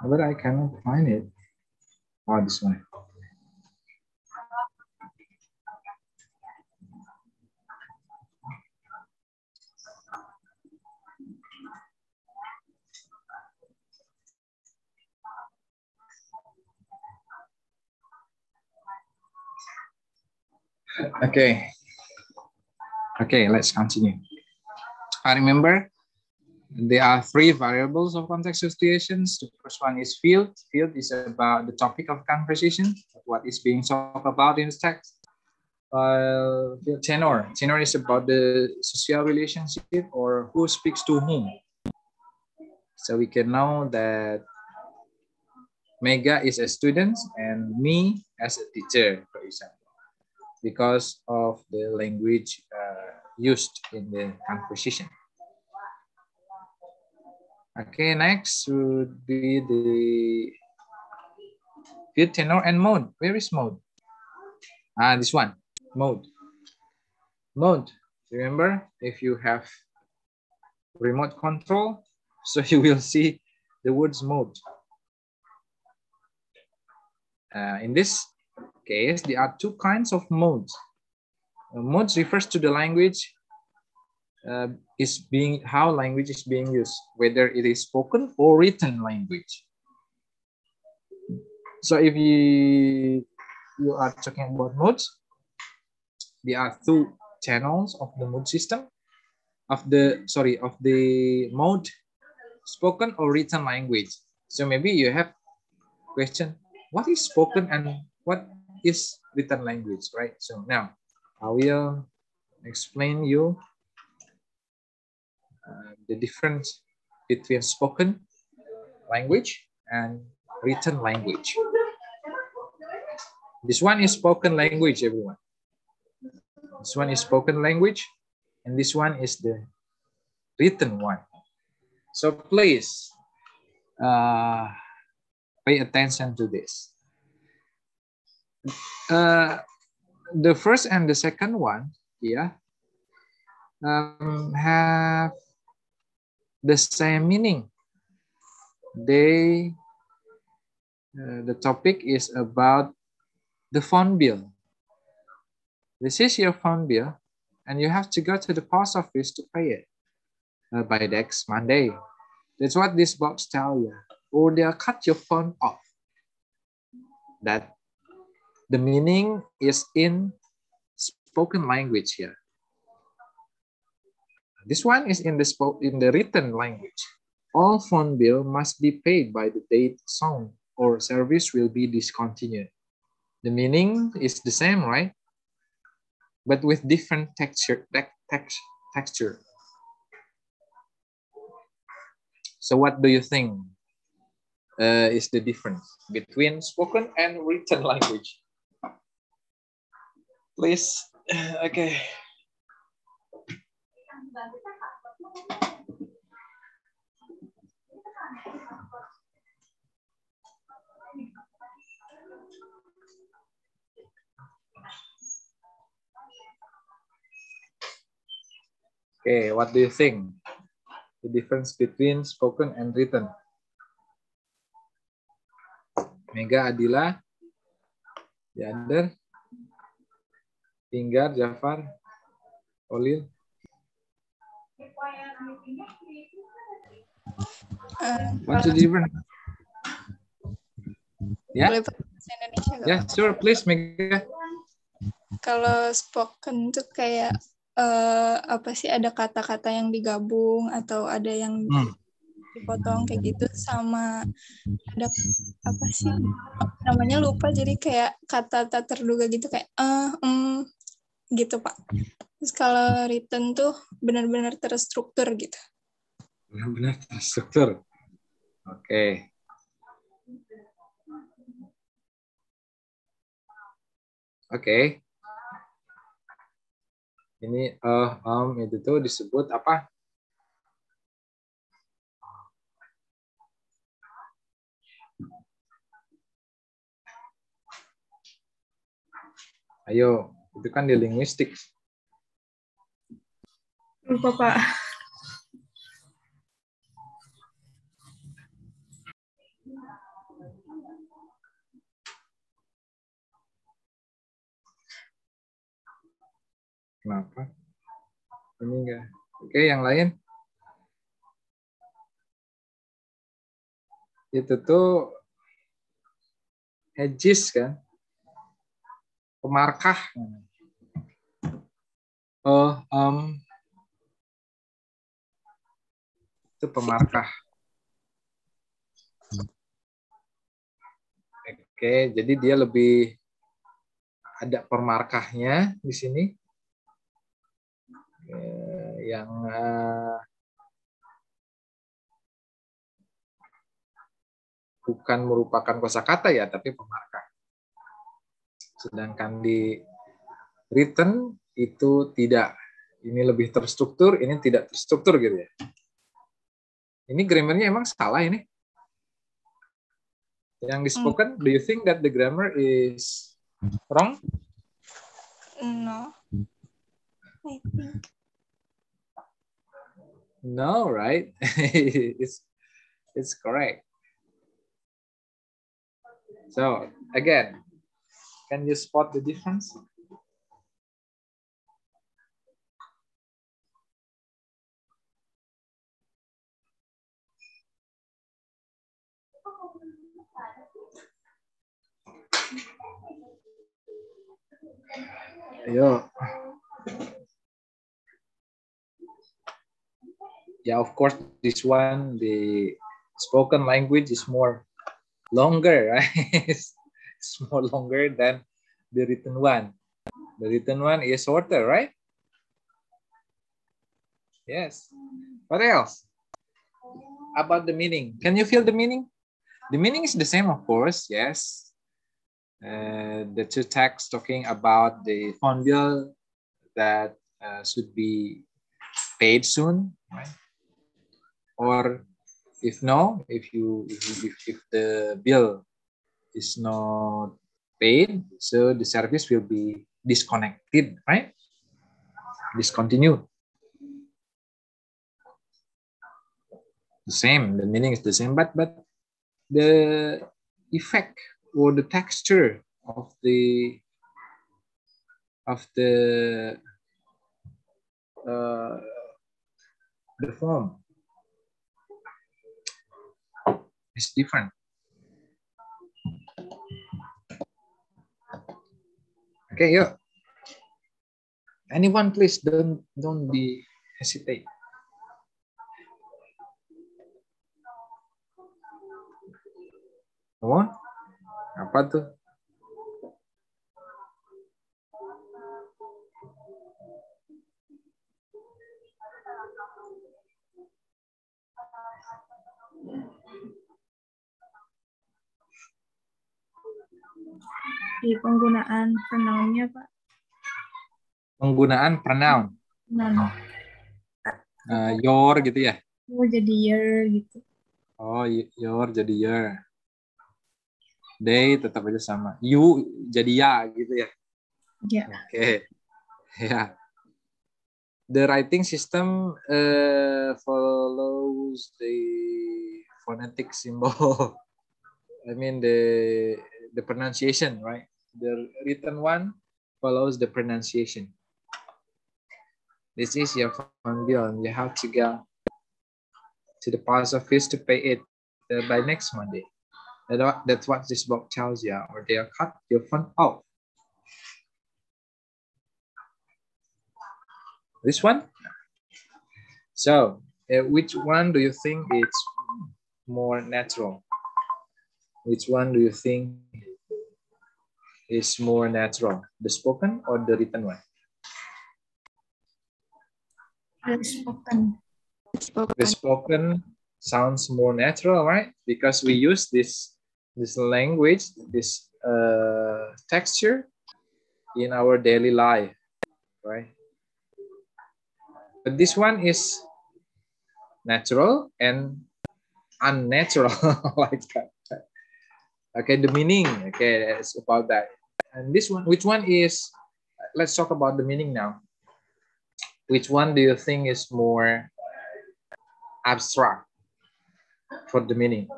but I cannot find it. Oh, this one. Okay. Okay, let's continue. I remember there are three variables of context situations. The first one is field. Field is about the topic of conversation, what is being talked about in the text. Tenor. Tenor is about the social relationship or who speaks to whom. So we can know that Mega is a student and me as a teacher, for example, because of the language used in the conversation. Okay, next would be the field, tenor, and mode. Where is mode? This one, mode. Mode, remember, if you have remote control, so you will see the words mode. In this case, there are two kinds of modes. Modes refers to the language how language is being used, whether it is spoken or written language. So if you are talking about modes, there are two channels of the mode system of the mode, spoken or written language. So maybe you have question, what is spoken and what is written language, right? So now I will explain you the difference between spoken language and written language. This one is spoken language, everyone. This one is spoken language, and this one is the written one. So please pay attention to this. The first and the second one, have the same meaning. The topic is about the phone bill. This is your phone bill, and you have to go to the post office to pay it by next Monday. That's what this box tells you. Or they'll cut your phone off. That the meaning is in spoken language here. This one is in the written language. All phone bill must be paid by the date shown, or service will be discontinued. The meaning is the same, right? But with different texture. So what do you think is the difference between spoken and written language? Please, okay. Okay, what do you think? The difference between spoken and written. Mega, Adila, the other, Tinggar, Jafar, Olil. What's the difference? Ya, yeah, sure, please, Mega. Kalau spoken tuh kayak apa sih, ada kata-kata yang digabung atau ada yang dipotong kayak gitu, sama ada apa sih namanya, lupa, jadi kayak kata tak terduga gitu, kayak gitu Pak. Terus kalau written tuh benar-benar terstruktur gitu. Benar-benar terstruktur. Oke. Oke. Ini itu tuh disebut apa? Ayo, itu kan di linguistik. Lupa Pak. Kenapa? Ini enggak. Oke, yang lain. Itu tuh hedges kan? Pemarkah. Oh, itu pemarkah. Oke, jadi dia lebih ada pemarkahnya di sini. Yang bukan merupakan kosakata ya, tapi pemarkah. Sedangkan di written itu tidak. Ini lebih terstruktur, ini tidak terstruktur gitu ya. Ini grammarnya emang salah ini? Yang di spoken, do you think that the grammar is wrong? No, I think. No, right? It's correct. So again, can you spot the difference? Ayo. Yeah, of course, this one, the spoken language is more longer, right? It's more longer than the written one. The written one is shorter, right? Yes. What else? About the meaning. Can you feel the meaning? The meaning is the same, of course, yes. The two texts talking about the phone bill that should be paid soon, right? Or if no, if the bill is not paid, so the service will be disconnected, right? Discontinued. The same, the meaning is the same, but the effect or the texture of the form is different. Okay, yeah. Anyone, please don't be hesitate. Come on. Apa tuh? Di penggunaan pronounnya, Pak. Penggunaan pronoun. Your gitu ya? Oh, jadi your gitu. Oh, your jadi your. They tetap aja sama. You jadi ya gitu ya? Ya. Oke. Ya. The writing system follows the phonetic symbol. I mean the pronunciation, right? The written one follows the pronunciation. This is your phone bill. You have to go to the post office to pay it by next Monday. That's what this book tells you, or they'll cut your phone off. This one? So, which one do you think is more natural? Which one do you think is more natural? The spoken or the written one? The spoken. The spoken sounds more natural, right? Because we use this language, this texture in our daily life, right? But this one is natural and unnatural, like that. Okay, the meaning. Okay, it's about that. And this one, which one is? Let's talk about the meaning now. Which one do you think is more abstract for the meaning?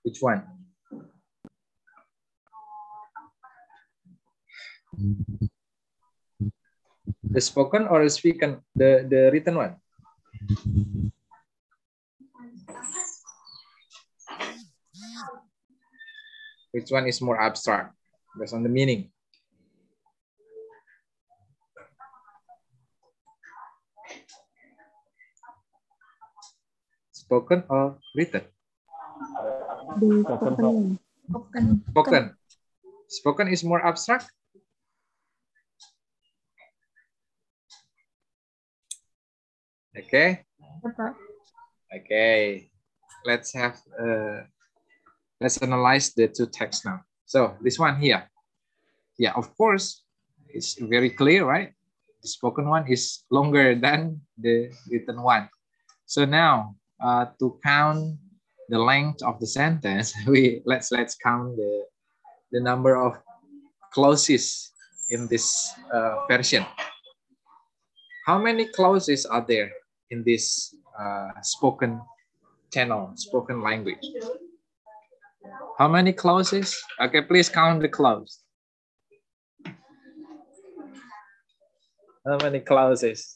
Which one? The spoken or the spoken? The written one? Which one is more abstract based on the meaning? Spoken or written? Spoken. Spoken. Spoken is more abstract? Okay. Okay. Let's analyze the two texts now. So this one here. Yeah, of course, it's very clear, right? The spoken one is longer than the written one. So now to count the length of the sentence, let's count the number of clauses in this version. How many clauses are there in this spoken channel, spoken language? How many clauses? Okay, please count the clause. How many clauses?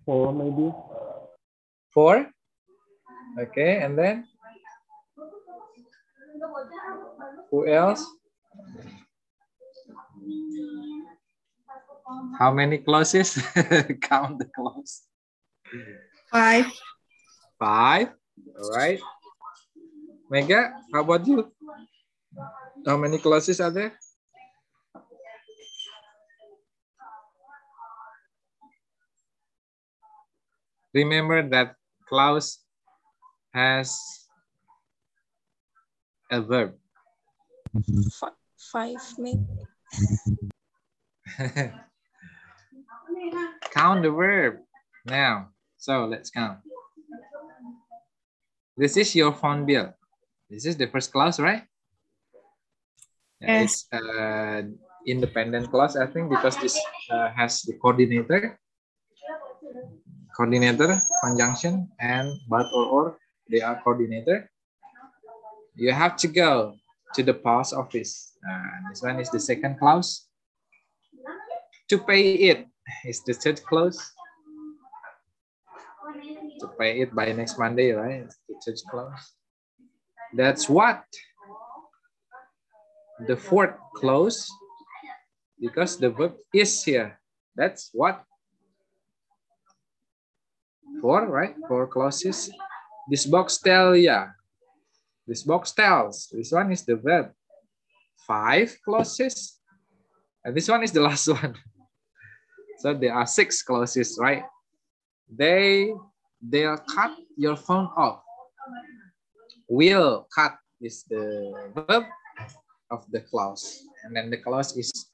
Four, maybe. 4. Okay, and then who else? How many clauses? Count the clause. 5. 5. All right. Mega, how about you? How many clauses are there? Remember that clause has a verb. 5 maybe. Count the verb now. So let's count. This is your phone bill. This is the first clause, right? Yes. It's independent clause, I think, because this has the coordinator, conjunction, and but or they are coordinator. You have to go to the post office. This one is the second clause. To pay it is the third clause. To pay it by next Monday, right? It's the third clause. That's what. The fourth clause, because the verb is here. That's what. 4, right? 4 clauses. This box tells ya. This box tells. This one is the verb. 5 clauses. And this one is the last one. So there are 6 clauses, right? They'll cut your phone off. Will cut is the verb of the clause. And then the clause is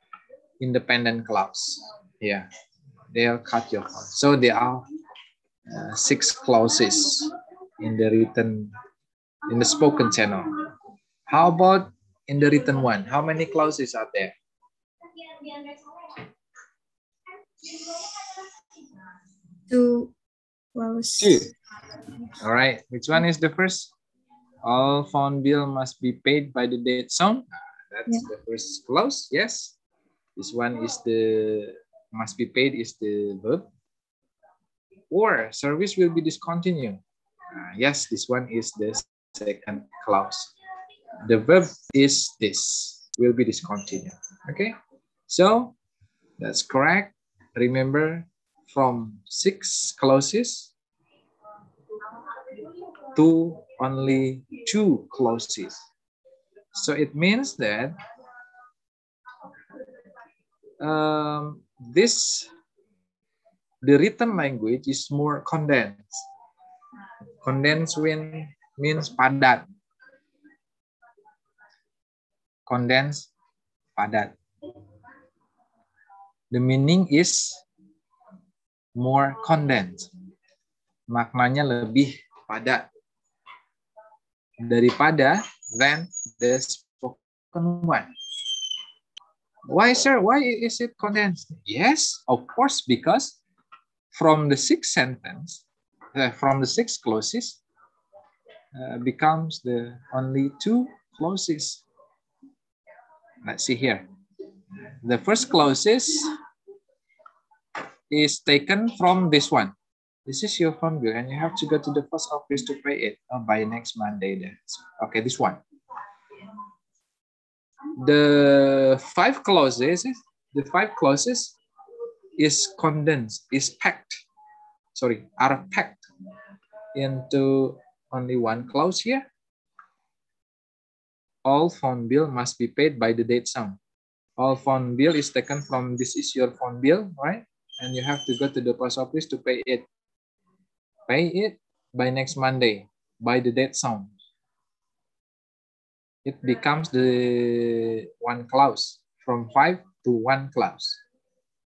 independent clause. Yeah. They'll cut your phone. So there are 6 clauses in the spoken channel. How about in the written one? How many clauses are there? 2 clause. 2. All right. Which one is the first? All phone bill must be paid by the date shown. That's the first clause. Yes. This one is the must be paid is the verb. Or service will be discontinued. Yes, this one is the second clause. The verb is this, will be discontinued. Okay, so that's correct. Remember, from 6 clauses to only 2 clauses. So it means that the written language is more condensed. Condensed means padat. Condensed, padat. The meaning is more condensed. Maknanya lebih padat daripada than the spoken one. Why, sir? Why is it condensed? Yes, of course, because from the sixth sentence, from the six clauses, becomes the only two clauses. Let's see here. The first clauses is taken from this one. This is your phone bill, and you have to go to the post office to pay it by next Monday. Then, okay, this one. The five clauses is condensed, is packed. Sorry, are packed into only one clause here. All phone bill must be paid by the date sound. All phone bill is taken from this is your phone bill, right? And you have to go to the post office to pay it. Pay it by next Monday, by the date sound. It becomes the one clause, from 5 to 1 clause.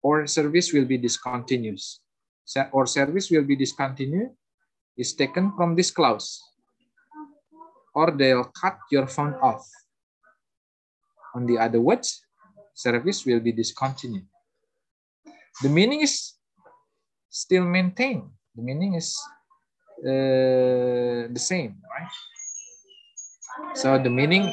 Or service will be discontinued. Or service will be discontinued is taken from this clause. Or they'll cut your phone off. On the other words, service will be discontinued. The meaning is still maintained. The meaning is the same, right? So the meaning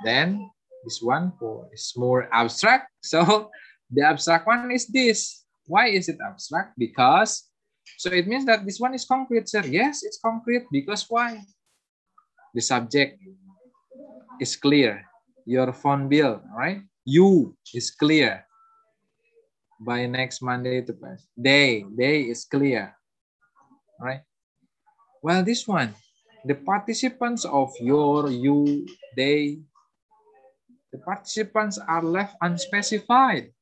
then this one is more abstract. So the abstract one is this. Why is it abstract? Because so it means that this one is concrete, sir. Yes, it's concrete because why? The subject is clear. Your phone bill, right? You is clear. By next Monday to pass. Day is clear, right? Well, this one, the participants of your, you, they, the participants are left unspecified.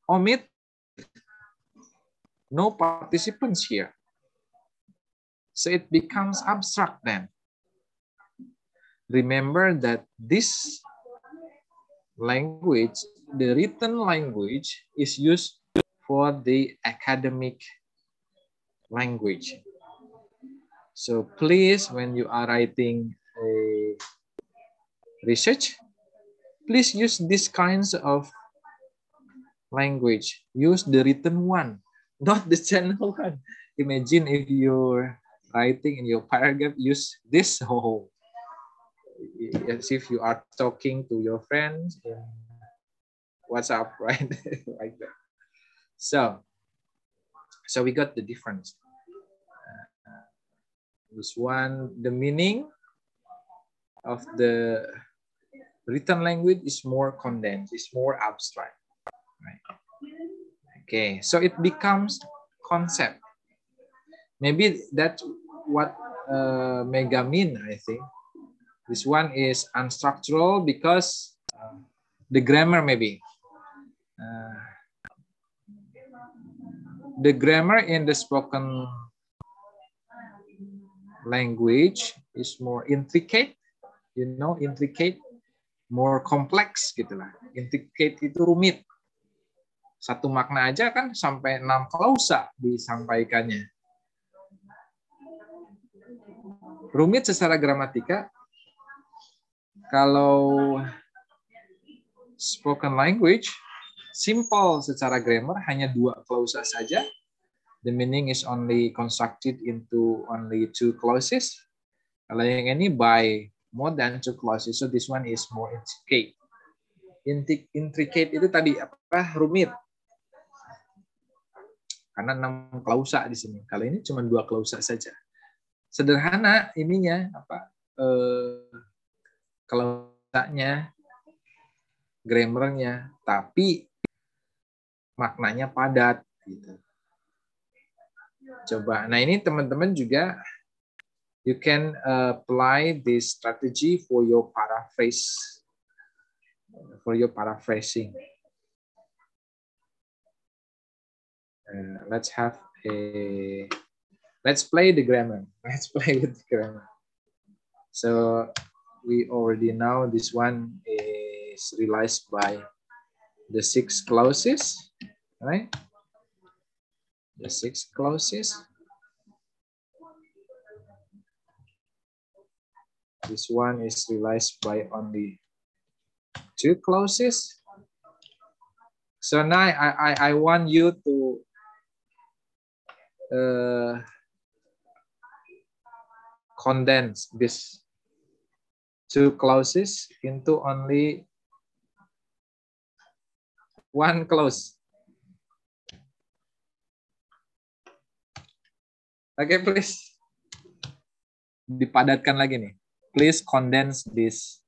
Omit. No participants here. So it becomes abstract then. Remember that this language, the written language, is used for the academic language. So please, when you are writing a research, please use these kinds of language. Use the written one, not the channel one. Imagine if you're writing in your paragraph, use this whole, as if you are talking to your friends in WhatsApp, right? Like that. So we got the difference. This one, the meaning of the written language is more condensed, is more abstract. Right? Okay, so it becomes concept. Maybe that's what Mega mean, I think. This one is unstructural because the grammar maybe. The grammar in the spoken language is more intricate, you know, intricate, more complex gitu lah. Intricate itu rumit. Satu makna aja kan sampai 6 klausa disampaikannya. Rumit secara gramatika. Kalau spoken language, simple secara grammar, hanya 2 klausa saja. The meaning is only constructed into only 2 clauses. Kalau yang ini by more than 2 clauses, so this one is more intricate. Intricate itu tadi apa? Rumit. Karena 6 klausa di sini. Kalau ini cuma 2 klausa saja. Sederhana ininya apa? Klausanya, grammarnya, tapi maknanya padat gitu. Coba. Nah, ini teman-teman juga you can apply this strategy for your paraphrasing. Let's play the grammar. Let's play with the grammar. So we already know this one is realized by the 6 clauses, right? The 6 clauses. This one is realized by only 2 clauses. So now I want you to condense this two clauses into only one clause. Okay, please. Dipadatkan lagi nih. Please condense this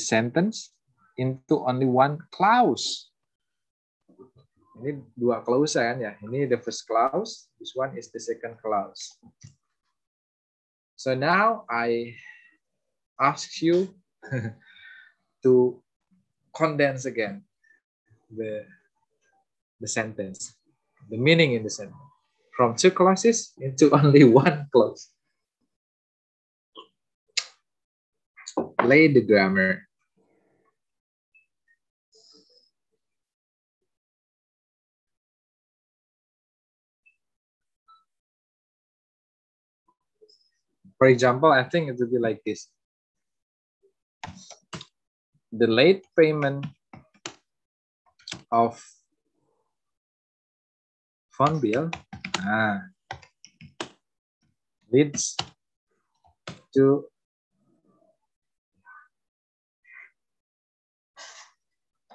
sentence into only one clause. Ini dua clause kan ya. Ini the first clause. This one is the second clause. So now I ask you to condense again the sentence, the meaning in the sentence, from two clauses into only one clause. Play the grammar. For example, I think it would be like this. The late payment of phone bill leads to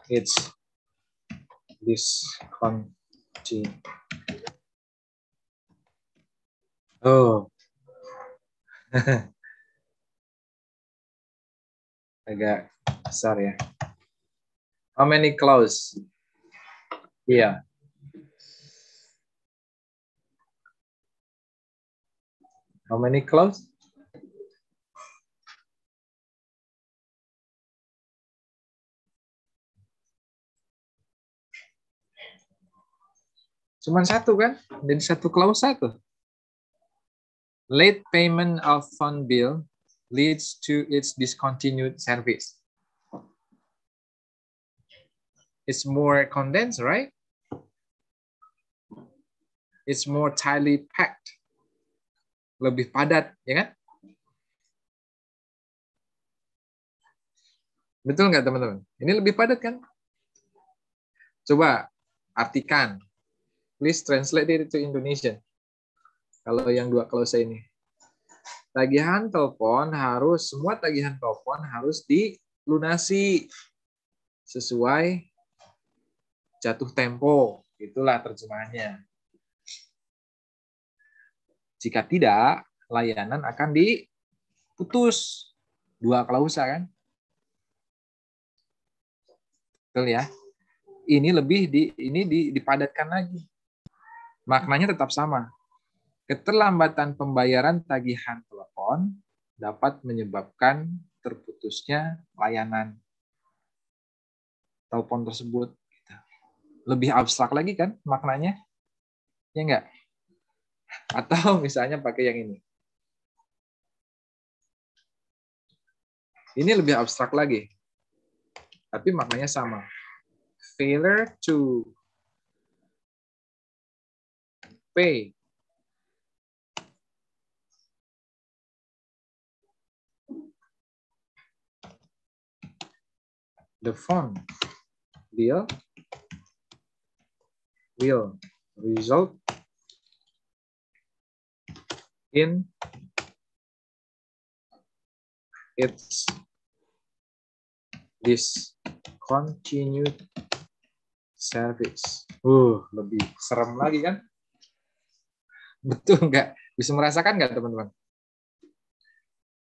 its discontinued. Oh. Agak besar ya. How many clause? Iya. How many clause? Cuman satu kan? Jadi satu clause satu. Late payment of phone bill leads to its discontinued service. It's more condensed, right? It's more tightly packed. Lebih padat, ya kan? Betul nggak teman-teman? Ini lebih padat kan? Coba artikan. Please translate it to Indonesian. Kalau yang dua clause ini. Tagihan telepon semua tagihan telepon harus dilunasi sesuai jatuh tempo. Itulah terjemahannya. Jika tidak, layanan akan diputus. Dua klausa kan? Betul ya? Ini dipadatkan lagi. Maknanya tetap sama. Keterlambatan pembayaran tagihan telepon dapat menyebabkan terputusnya layanan telepon tersebut. Lebih abstrak lagi kan maknanya? Ya enggak? Atau misalnya pakai yang ini. Ini lebih abstrak lagi. Tapi maknanya sama. Failure to pay the phone bill will result in its discontinued service. Lebih serem lagi kan? Betul nggak? Bisa merasakan nggak teman-teman?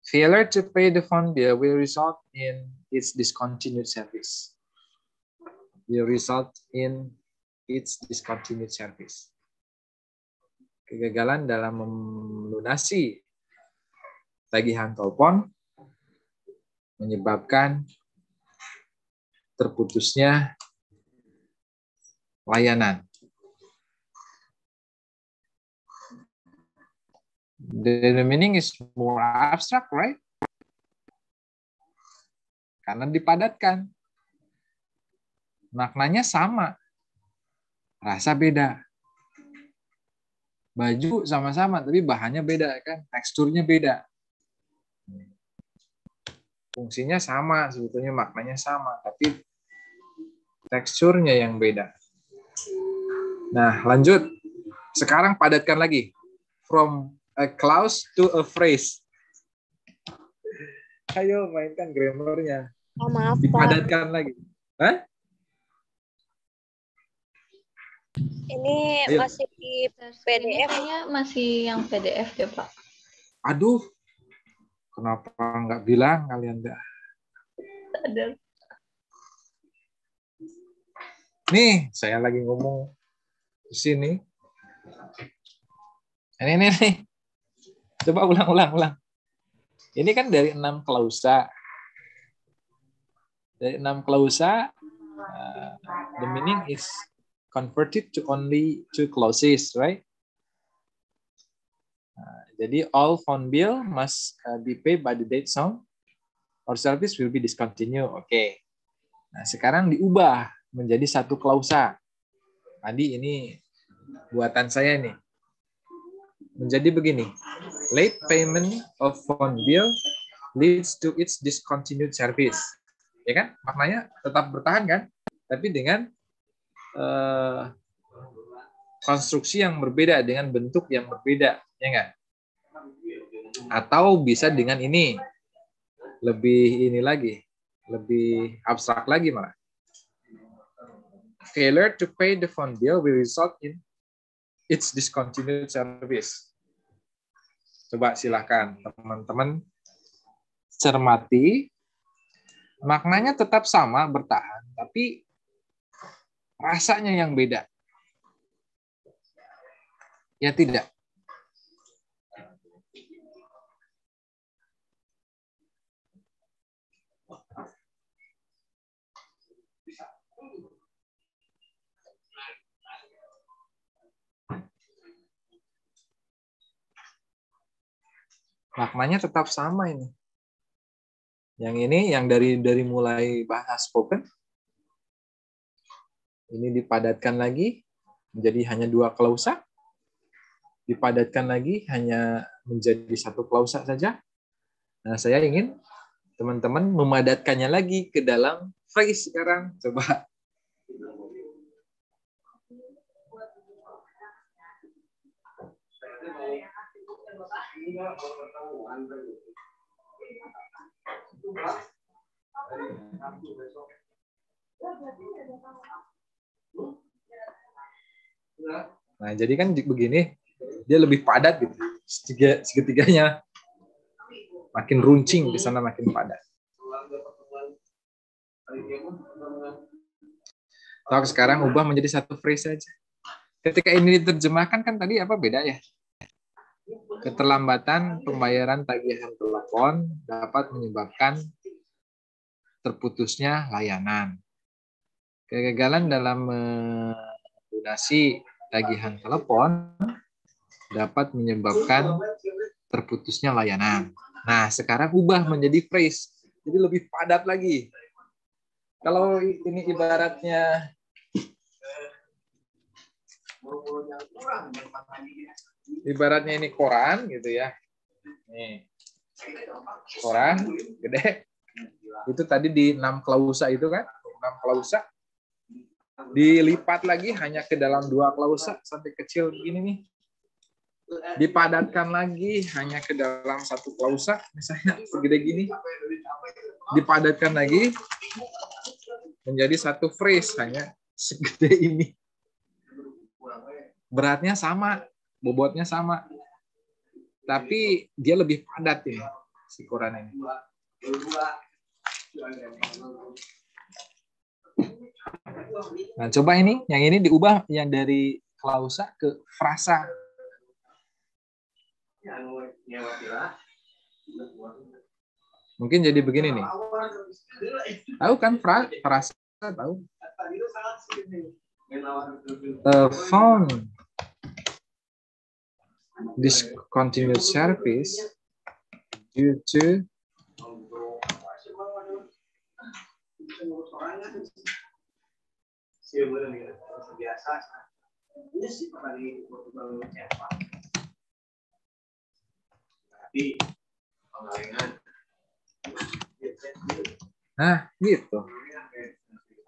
Failure to pay the phone bill will result in its discontinued service. Will result in its discontinued service. Kegagalan dalam melunasi tagihan telepon menyebabkan terputusnya layanan. The meaning is more abstract, right? Karena dipadatkan. Maknanya sama. Rasa beda. Baju sama-sama, tapi bahannya beda kan? Teksturnya beda. Fungsinya sama, sebetulnya maknanya sama, tapi Teksturnya yang beda. Nah, lanjut. Sekarang padatkan lagi. From a clause to a phrase. Ayo mainkan grammarnya. Oh, maaf, Pak. Dipadatkan lagi. Hah? Ini Ayo. masih di PDF. Kayaknya masih yang PDF deh, Pak. Aduh. Kenapa nggak bilang kalian nggak? Ada. Nih, saya lagi ngomong di sini. Ini nih. Coba ulang. Ini kan dari 6 klausa. Dari 6 klausa, the meaning is converted to only 2 clauses, right? Jadi all phone bill must be paid by the date song or service will be discontinued. Oke. Nah, sekarang diubah menjadi 1 klausa. Tadi ini buatan saya nih. Menjadi begini. Late payment of phone bill leads to its discontinued service. Ya kan? Maknanya tetap bertahan kan? Tapi dengan konstruksi yang berbeda, dengan bentuk yang berbeda. Ya enggak? Atau bisa dengan ini. Lebih ini lagi. Lebih abstrak lagi malah. Failure to pay the phone bill will result in its discontinued service. Coba silakan teman-teman cermati. Maknanya tetap sama, bertahan, tapi rasanya yang beda. Ya tidak? Maknanya tetap sama ini. Yang ini yang dari mulai bahas spoken. Ini dipadatkan lagi menjadi hanya 2 klausa. Dipadatkan lagi hanya menjadi 1 klausa saja. Nah, saya ingin teman-teman memadatkannya lagi ke dalam phrase sekarang. Coba. Nah, jadi kan begini, dia lebih padat gitu. Seketiganya makin runcing di sana, makin padat. Nah, sekarang ubah menjadi 1 phrase saja. Ketika ini diterjemahkan kan tadi apa beda ya? Keterlambatan pembayaran tagihan telepon dapat menyebabkan terputusnya layanan. Kegagalan dalam melunasi tagihan telepon dapat menyebabkan terputusnya layanan. Nah, sekarang ubah menjadi phrase. Jadi lebih padat lagi. Kalau ini ibaratnya ini koran gitu ya. Nih. Koran gede. Itu tadi di 6 klausa itu kan? 6 klausa. Dilipat lagi hanya ke dalam 2 klausa sampai kecil begini nih. Dipadatkan lagi hanya ke dalam 1 klausa, misalnya segede gini. Dipadatkan lagi menjadi 1 phrase hanya segede ini. Beratnya sama, bobotnya sama. Tapi dia lebih padat ini, si koran ini. Nah, coba ini, yang ini diubah yang dari klausa ke frasa. Mungkin jadi begini nih. Tahu kan frasa tahu? Phone discontinued service due to nah, gitu.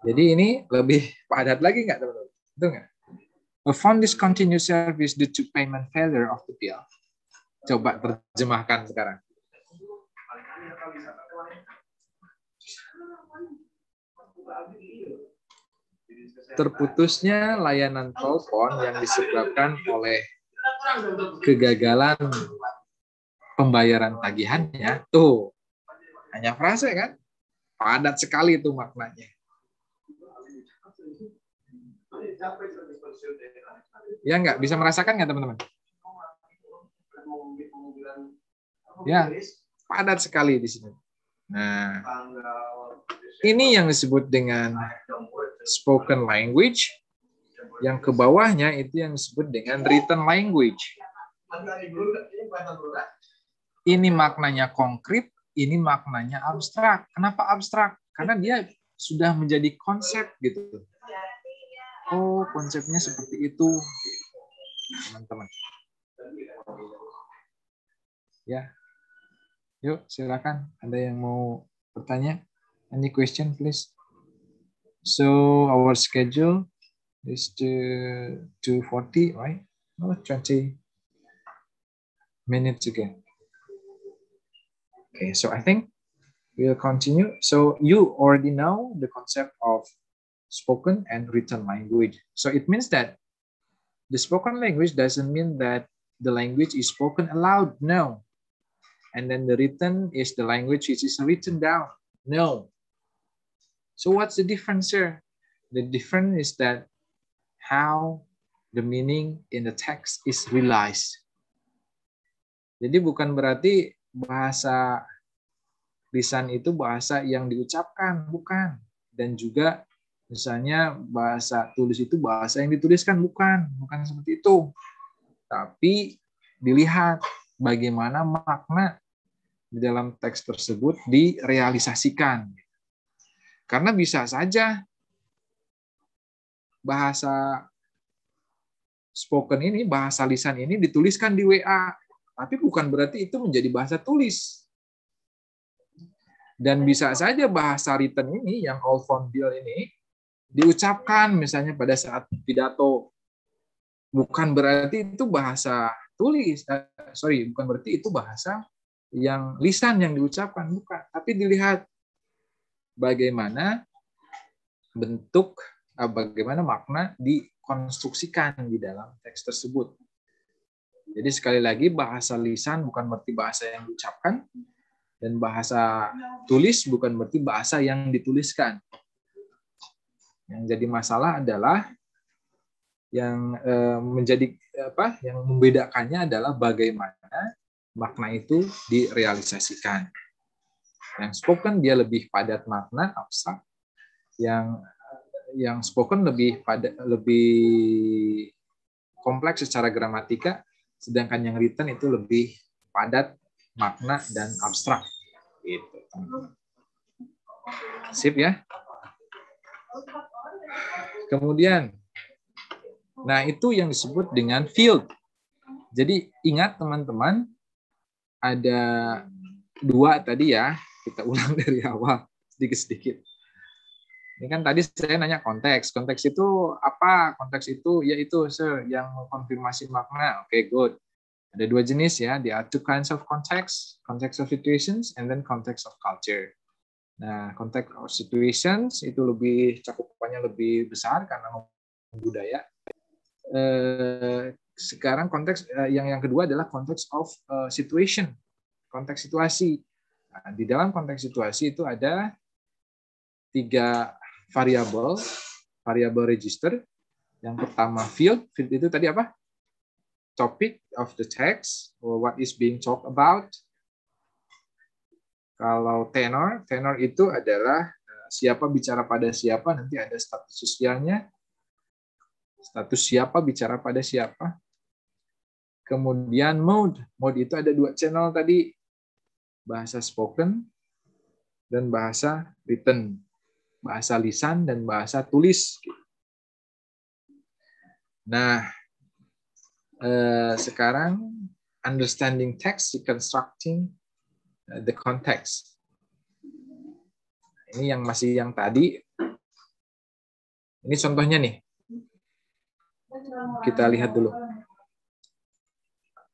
Jadi ini lebih padat lagi nggak teman-teman? Betul nggak? A phone discontinued service due to payment failure of the bill. Coba terjemahkan sekarang. Terputusnya layanan telepon yang disebabkan oleh kegagalan pembayaran tagihannya. Tuh, hanya frase kan? Padat sekali itu maknanya. Ya nggak? Bisa merasakan nggak teman-teman? Ya, padat sekali di sini. Nah, ini yang disebut dengan spoken language. Yang ke bawahnya itu yang disebut dengan written language. Ini maknanya konkret, ini maknanya abstrak. Kenapa abstrak? Karena dia sudah menjadi konsep gitu. Oh, konsepnya seperti itu, teman-teman. Ya, yuk silakan. Ada yang mau bertanya? Any question, please? So our schedule is to 2:40, right? Oh, 20 minutes again. Okay, so I think we'll continue. So you already know the concept of spoken and written language. So it means that the spoken language doesn't mean that the language is spoken aloud. No. And then the written is the language which is written down. No. So what's the difference here? The difference is that how the meaning in the text is realized. Jadi bukan berarti bahasa lisan itu bahasa yang diucapkan, bukan. Dan juga misalnya bahasa tulis itu bahasa yang dituliskan, bukan seperti itu. Tapi dilihat bagaimana makna di dalam teks tersebut direalisasikan. Karena bisa saja bahasa spoken ini, bahasa lisan ini dituliskan di WA, tapi bukan berarti itu menjadi bahasa tulis. Dan bisa saja bahasa written ini, yang all phone bill ini, diucapkan misalnya pada saat pidato, bukan berarti itu bahasa tulis, bukan berarti itu bahasa yang lisan yang diucapkan, bukan. Tapi dilihat bagaimana bentuk, bagaimana makna dikonstruksikan di dalam teks tersebut. Jadi sekali lagi bahasa lisan bukan berarti bahasa yang diucapkan, dan bahasa tulis bukan berarti bahasa yang dituliskan. Yang jadi masalah adalah yang yang membedakannya adalah bagaimana makna itu direalisasikan. Yang spoken dia lebih padat makna, abstrak. Yang spoken lebih kompleks secara gramatika, sedangkan yang written itu lebih padat makna dan abstrak. Gitu. Sip ya. Kemudian, nah itu yang disebut dengan field. Jadi ingat teman-teman, ada dua tadi ya, kita ulang dari awal sedikit-sedikit. Ini kan tadi saya nanya konteks. Konteks itu apa? Konteks itu yaitu yang mengkonfirmasi makna. Oke, good. Ada dua jenis ya. There are two kinds of context. Context of situations and then context of culture. Nah, context of situations itu cakupannya lebih besar karena budaya. Sekarang konteks yang kedua adalah context of situation. Konteks situasi. Nah, di dalam konteks situasi itu ada 3 variabel register. Yang pertama field itu tadi apa? Topic of the text, or what is being talked about. Kalau tenor itu adalah siapa bicara pada siapa, nanti ada status sosialnya. Status siapa bicara pada siapa. Kemudian mode itu ada 2 channel tadi, bahasa spoken dan bahasa written. Bahasa lisan dan bahasa tulis. Nah, sekarang understanding text, reconstructing the context. Ini yang masih yang tadi, Ini contohnya nih. Kita lihat dulu.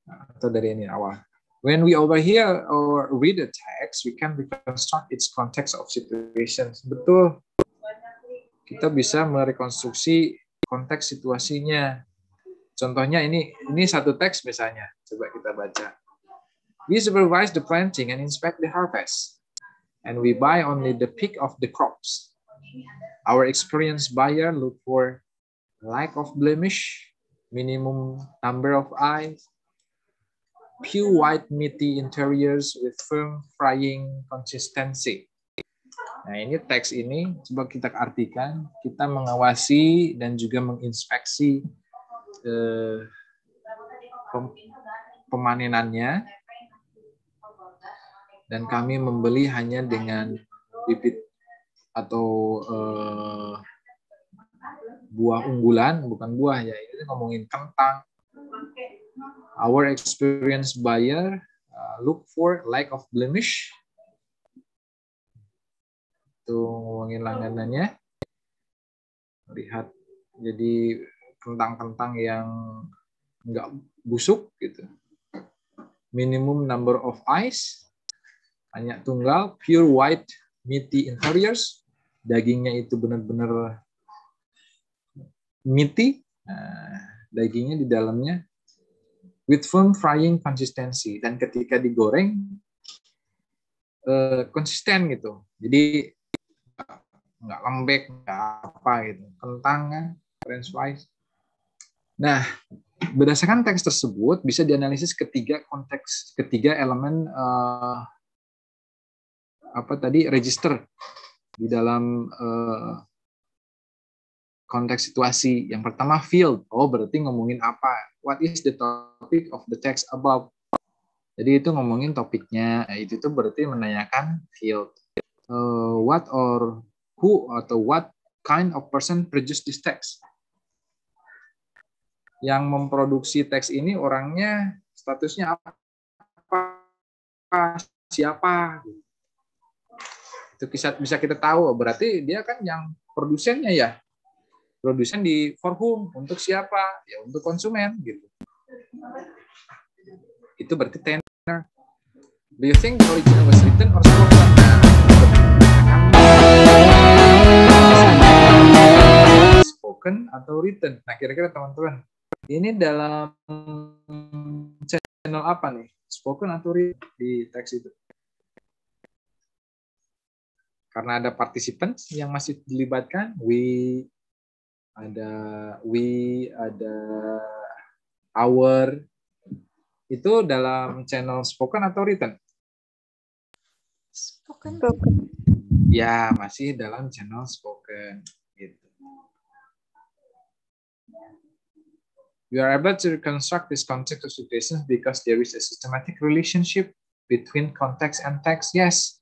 Atau dari ini awal. When we overhear or read a text, we can reconstruct its context of situations. Betul. Kita bisa merekonstruksi konteks situasinya. Contohnya ini satu teks misalnya. Coba kita baca. We supervise the planting and inspect the harvest. And we buy only the peak of the crops. Our experienced buyer look for lack of blemish, minimum number of eyes, pure white meaty interiors with firm frying consistency. Nah, ini teks ini coba kita artikan, kita mengawasi dan juga menginspeksi pemanenannya, dan kami membeli hanya dengan bibit atau buah unggulan, bukan buah ya, ini ngomongin kentang. Our experienced buyer look for lack of blemish. Itu ngomongin langganannya. Lihat, jadi kentang-kentang yang nggak busuk gitu. Minimum number of eyes, hanya tunggal, pure white meaty interiors, dagingnya itu benar-benar meaty, dagingnya di dalamnya, with firm frying consistency, dan ketika digoreng konsisten gitu, jadi nggak lembek, nggak apa gitu, kentang kan, French fries. Nah, berdasarkan teks tersebut bisa dianalisis ketiga elemen register di dalam konteks situasi. Yang pertama field. Oh, berarti ngomongin apa? What is the topic of the text about? Jadi itu ngomongin topiknya. Itu berarti menanyakan field. What or who atau what kind of person produce this text? Yang memproduksi teks ini orangnya statusnya apa? Siapa? Itu bisa kita tahu, berarti dia kan yang produsennya ya. Produsen di for whom, untuk siapa? Ya untuk konsumen gitu. Itu berarti tenor. Do you think the original was written or spoken? Spoken atau written? Nah, kira-kira teman-teman, ini dalam channel apa nih? Spoken atau written di teks itu? Karena ada participants yang masih dilibatkan, ada our, itu dalam channel spoken atau written? Spoken. Ya, masih dalam channel spoken. Gitu. We are able to reconstruct this context of situations because there is a systematic relationship between context and text. Yes.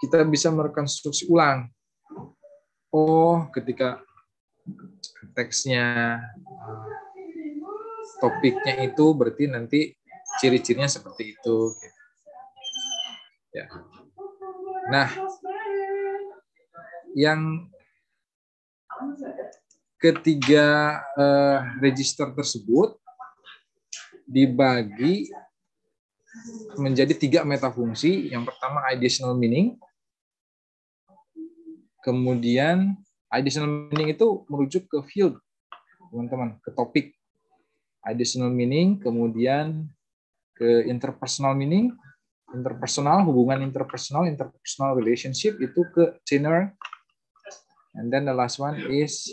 Kita bisa merekonstruksi ulang. Oh, ketika teksnya, topiknya itu berarti nanti ciri-cirinya seperti itu. Ya. Nah, yang ketiga register tersebut dibagi menjadi 3 metafungsi. Yang pertama additional meaning. Kemudian additional meaning itu merujuk ke field, teman-teman, ke topik. Additional meaning, kemudian ke interpersonal meaning, interpersonal, hubungan interpersonal relationship itu ke tenor. And then the last one is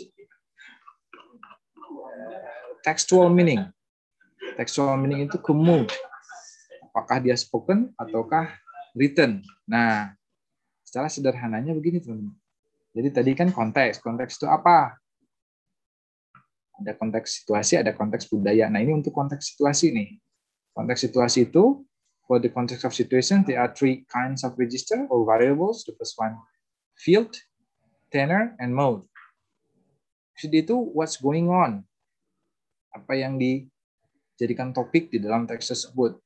textual meaning. Textual meaning itu ke mood. Apakah dia spoken ataukah written. Nah, secara sederhananya begini, teman-teman. Jadi tadi kan konteks. Konteks itu apa? Ada konteks situasi, ada konteks budaya. Nah, ini untuk konteks situasi nih. Konteks situasi itu, for the context of situation, there are 3 kinds of register or variables. The first one, field, tenor, and mode. Field itu what's going on. Apa yang dijadikan topik di dalam teks tersebut.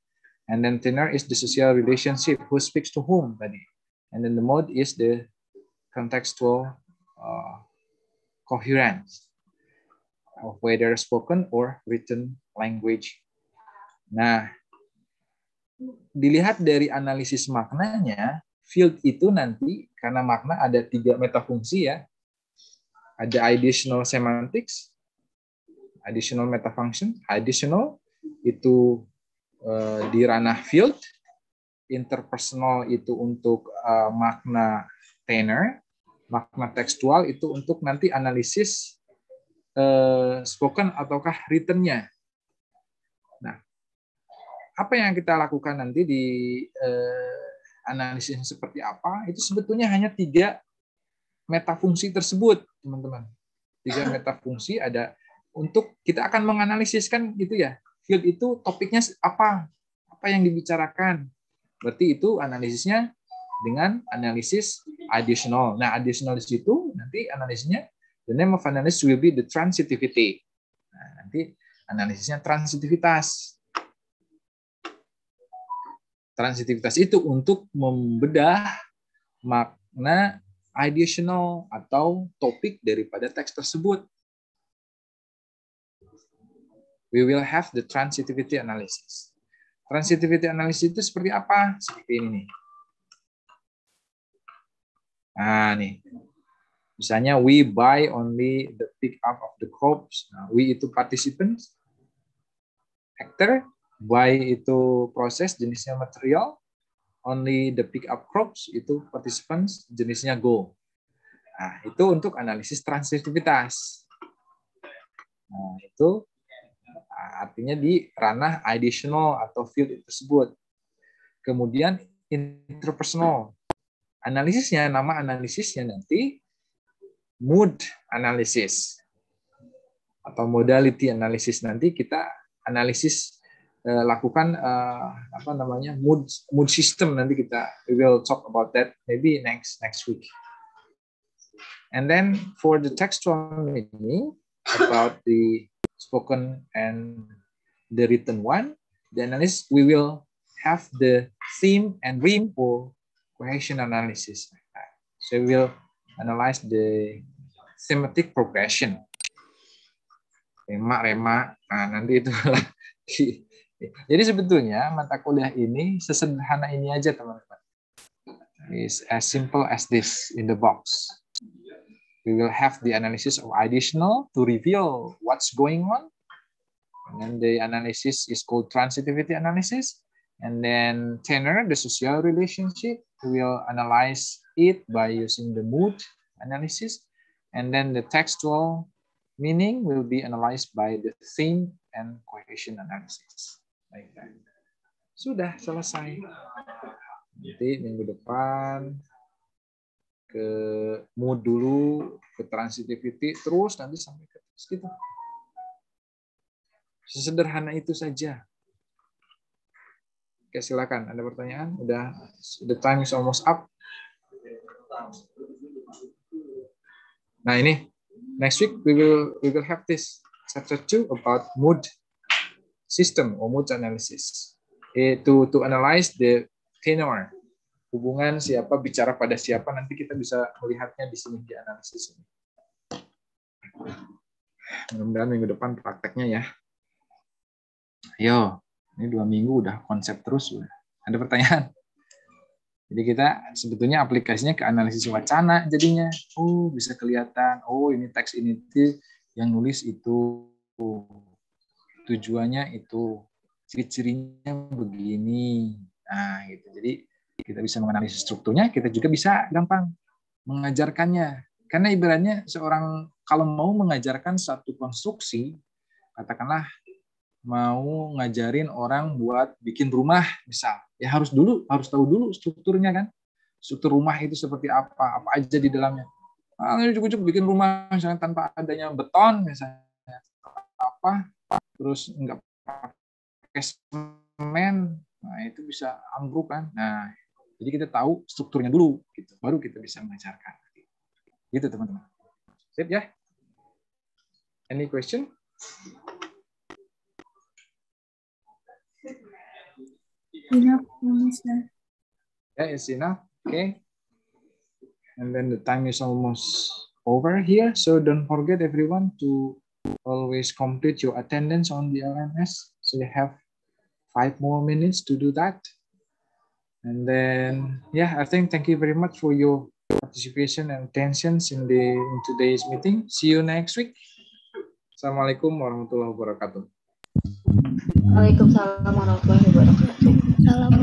And then tenor is the social relationship, who speaks to whom tadi. And then the mode is the contextual coherence of whether spoken or written language. Nah, dilihat dari analisis maknanya, field itu nanti karena makna ada 3 metafungsi ya. Ada additional semantics, additional metafunction, additional itu di ranah field, interpersonal itu untuk makna tenor, makna tekstual itu untuk nanti analisis spoken ataukah written-nya. Nah, apa yang kita lakukan nanti di analisisnya seperti apa, itu sebetulnya hanya 3 metafungsi tersebut, teman-teman. 3 metafungsi ada untuk kita akan menganalisis kan gitu ya. Field itu topiknya apa yang dibicarakan. Berarti itu analisisnya dengan analisis additional. Nah, additional di situ nanti analisisnya the name of analysis will be the transitivity. Nah, nanti analisisnya transitivitas. Transitivitas itu untuk membedah makna additional atau topik daripada teks tersebut. We will have the transitivity analysis. Transitivity analysis itu seperti apa? Seperti ini nih. Nah, nih. Misalnya we buy only the pick up of the crops. Nah, we itu participants, actor, buy itu proses, jenisnya material, only the pick up crops itu participants, jenisnya go. Nah, itu untuk analisis transitivitas. Nah, itu artinya di ranah additional atau field tersebut. Kemudian interpersonal. Analisisnya, nama analisisnya nanti mood analysis atau modality analysis. Nanti kita analisis lakukan mood system, nanti kita we will talk about that maybe next week. And then for the textual meaning about the spoken and the written one, the analysis we will have the theme and rhyme or cohesion analysis. So we will analyze the thematic progression. Rema, nah nanti itu. Jadi sebetulnya mata kuliah ini sesederhana ini aja teman-teman. It's as simple as this in the box. We will have the analysis of additional to reveal what's going on. And then the analysis is called transitivity analysis. And then tenor, the social relationship, we will analyze it by using the mood analysis. And then the textual meaning will be analyzed by the theme and cohesion analysis. Like that. Sudah selesai. Nanti minggu depan ke mood dulu, ke transitivity, terus nanti sampai ke teks gitu. Sesederhana itu saja. Oke, silakan. Ada pertanyaan? Udah, the time is almost up. Nah ini, next week we will have this chapter 2 about mood system or mood analysis. To analyze the tenor. Hubungan siapa bicara pada siapa, nanti kita bisa melihatnya di sini di analisis ini. Mudah-mudahan minggu depan prakteknya ya. Ayo, ini 2 minggu udah konsep terus. Ada pertanyaan? Jadi kita sebetulnya aplikasinya ke analisis wacana jadinya. Oh, bisa kelihatan. Oh, ini teks ini yang nulis itu. Tujuannya itu. Ciri-cirinya begini. Nah, gitu. Jadi kita bisa menganalisis strukturnya, kita juga bisa gampang mengajarkannya. Karena ibaratnya seorang kalau mau mengajarkan satu konstruksi, katakanlah mau ngajarin orang buat bikin rumah, misal, ya harus tahu dulu strukturnya kan. Struktur rumah itu seperti apa aja di dalamnya. Cukup bikin rumah misalnya tanpa adanya beton misalnya, terus nggak pakai semen, nah itu bisa ambruk kan. Nah, jadi kita tahu strukturnya dulu, gitu. Baru kita bisa mengajarkan. Gitu teman-teman. Sip ya? Any question? Enough, sir. Yeah, it's enough. Okay. And then the time is almost over here. So don't forget everyone to always complete your attendance on the LMS. So you have 5 more minutes to do that. And then, yeah, I think thank you very much for your participation and attentions in today's meeting. See you next week. Assalamualaikum warahmatullahi wabarakatuh. Waalaikumsalam warahmatullahi wabarakatuh. Salam.